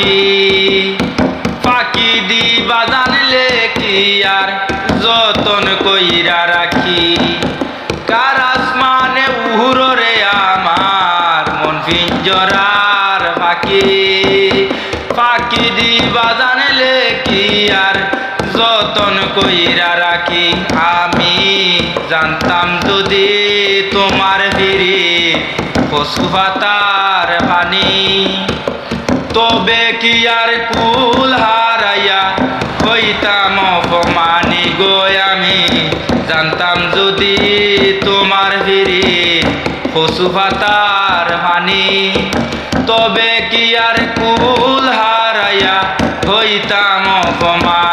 ফাঁকি ফাঁকি দিবা জানলে কি আর যতন কইরা রাখি কার আসমানে উহুরে আমার মন পিঞ্জরার ফাঁকি ফাঁকি দিবা জানলে কি আর যতন কইরা রাখি আমি জানতাম যদি তোমার ফিরি কচু পাতার পানি তবে কি আর কুল হারাইয়া হইতাম অপমানি গো আমি জানতাম যদি তোমার ফিরি কচু পাতার পানি তবে কি আর কুল হারাইয়া হইতাম অপমান